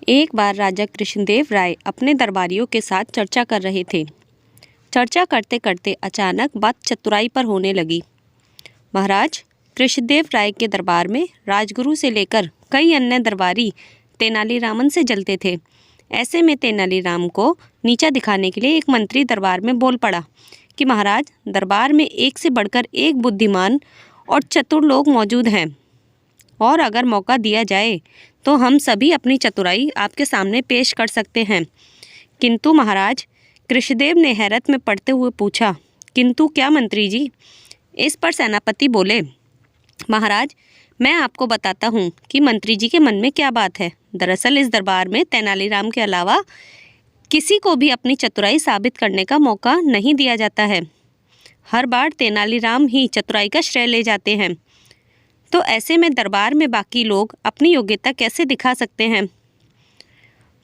एक बार राजा कृष्णदेव राय अपने दरबारियों के साथ चर्चा कर रहे थे। चर्चा करते करते अचानक बात चतुराई पर होने लगी। महाराज, कृष्णदेव राय के दरबार में राजगुरु से लेकर कई अन्य दरबारी तेनालीरामन से जलते थे। ऐसे में तेनालीराम को नीचा दिखाने के लिए एक मंत्री दरबार में बोल पड़ा कि महाराज, दरबार में एक से बढ़कर एक बुद्धिमान और चतुर लोग मौजूद हैं, और अगर मौका दिया जाए तो हम सभी अपनी चतुराई आपके सामने पेश कर सकते हैं। किंतु महाराज, कृष्णदेव ने हैरत में पड़ते हुए पूछा, किंतु क्या मंत्री जी? इस पर सेनापति बोले, महाराज, मैं आपको बताता हूँ कि मंत्री जी के मन में क्या बात है। दरअसल इस दरबार में तेनालीराम के अलावा किसी को भी अपनी चतुराई साबित करने का मौका नहीं दिया जाता है। हर बार तेनालीराम ही चतुराई का श्रेय ले जाते हैं, तो ऐसे में दरबार में बाकी लोग अपनी योग्यता कैसे दिखा सकते हैं?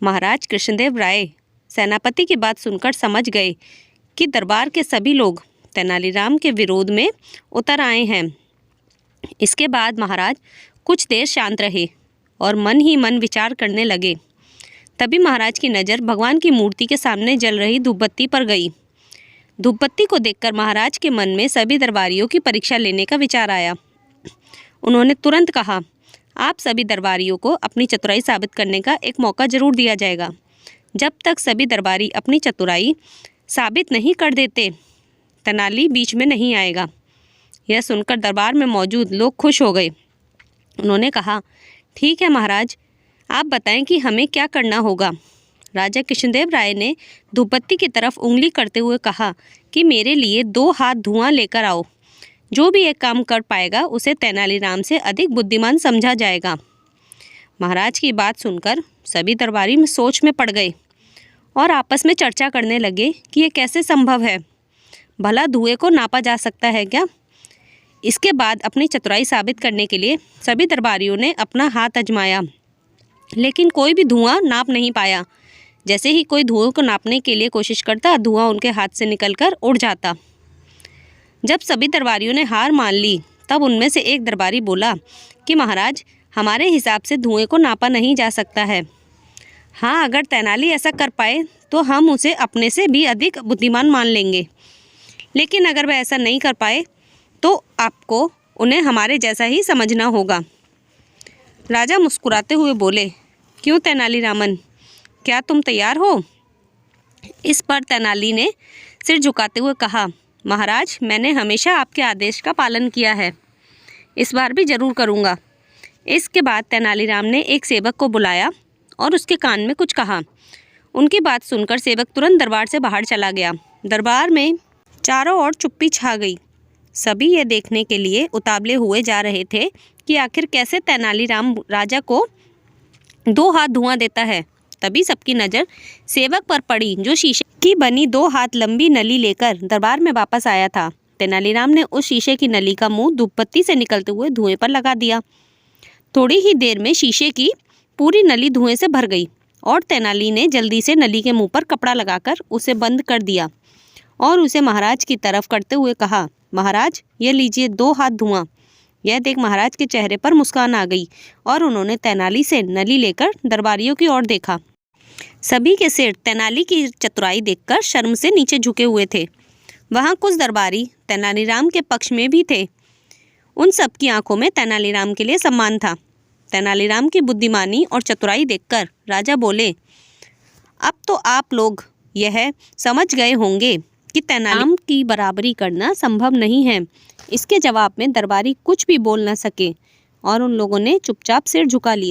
महाराज कृष्णदेव राय सेनापति की बात सुनकर समझ गए कि दरबार के सभी लोग तेनालीराम के विरोध में उतर आए हैं। इसके बाद महाराज कुछ देर शांत रहे और मन ही मन विचार करने लगे। तभी महाराज की नज़र भगवान की मूर्ति के सामने जल रही धूपबत्ती पर गई। धूपबत्ती को देखकर महाराज के मन में सभी दरबारियों की परीक्षा लेने का विचार आया। उन्होंने तुरंत कहा, आप सभी दरबारियों को अपनी चतुराई साबित करने का एक मौका जरूर दिया जाएगा। जब तक सभी दरबारी अपनी चतुराई साबित नहीं कर देते, तेनाली बीच में नहीं आएगा। यह सुनकर दरबार में मौजूद लोग खुश हो गए। उन्होंने कहा, ठीक है महाराज, आप बताएं कि हमें क्या करना होगा। राजा कृष्णदेव राय ने धूपबत्ती की तरफ उंगली करते हुए कहा कि मेरे लिए 2 हाथ धुआं लेकर आओ। जो भी एक काम कर पाएगा उसे तेनालीराम से अधिक बुद्धिमान समझा जाएगा। महाराज की बात सुनकर सभी दरबारी में सोच में पड़ गए और आपस में चर्चा करने लगे कि यह कैसे संभव है। भला धुएं को नापा जा सकता है क्या? इसके बाद अपनी चतुराई साबित करने के लिए सभी दरबारियों ने अपना हाथ आजमाया, लेकिन कोई भी धुआं नाप नहीं पाया। जैसे ही कोई धुएं को नापने के लिए कोशिश करता, धुआं उनके हाथ से निकलकर उड़ जाता। जब सभी दरबारियों ने हार मान ली, तब उनमें से एक दरबारी बोला कि महाराज, हमारे हिसाब से धुएं को नापा नहीं जा सकता है। हाँ, अगर तेनाली ऐसा कर पाए तो हम उसे अपने से भी अधिक बुद्धिमान मान लेंगे, लेकिन अगर वह ऐसा नहीं कर पाए तो आपको उन्हें हमारे जैसा ही समझना होगा। राजा मुस्कुराते हुए बोले, क्यों तेनालीरामन, क्या तुम तैयार हो? इस पर तेनाली ने सिर झुकाते हुए कहा, महाराज, मैंने हमेशा आपके आदेश का पालन किया है, इस बार भी जरूर करूँगा। इसके बाद तेनालीराम ने एक सेवक को बुलाया और उसके कान में कुछ कहा। उनकी बात सुनकर सेवक तुरंत दरबार से बाहर चला गया। दरबार में चारों ओर चुप्पी छा गई। सभी ये देखने के लिए उतावले हुए जा रहे थे कि आखिर कैसे तेनालीराम राजा को 2 हाथ धुआं देता है। तभी सबकी नज़र सेवक पर पड़ी, जो शीशे की बनी 2 हाथ लंबी नली लेकर दरबार में वापस आया था। तेनालीराम ने उस शीशे की नली का मुंह धूपबत्ती से निकलते हुए धुएं पर लगा दिया। थोड़ी ही देर में शीशे की पूरी नली धुएं से भर गई और तेनाली ने जल्दी से नली के मुंह पर कपड़ा लगाकर उसे बंद कर दिया और उसे महाराज की तरफ करते हुए कहा, महाराज, ये लीजिए 2 हाथ धुआं। यह देख महाराज के चेहरे पर मुस्कान आ गई और उन्होंने तेनाली से नली लेकर दरबारियों की ओर देखा। सभी के सिर तेनाली की चतुराई देखकर शर्म से नीचे झुके हुए थे। वहाँ कुछ दरबारी तेनालीराम के पक्ष में भी थे। उन सब की आंखों में तेनालीराम के लिए सम्मान था। तेनालीराम की बुद्धिमानी और चतुराई देखकर राजा बोले, अब तो आप लोग यह समझ गए होंगे कि तेनालीराम की बराबरी करना संभव नहीं है। इसके जवाब में दरबारी कुछ भी बोल न सके और उन लोगों ने चुपचाप सिर झुका लिया।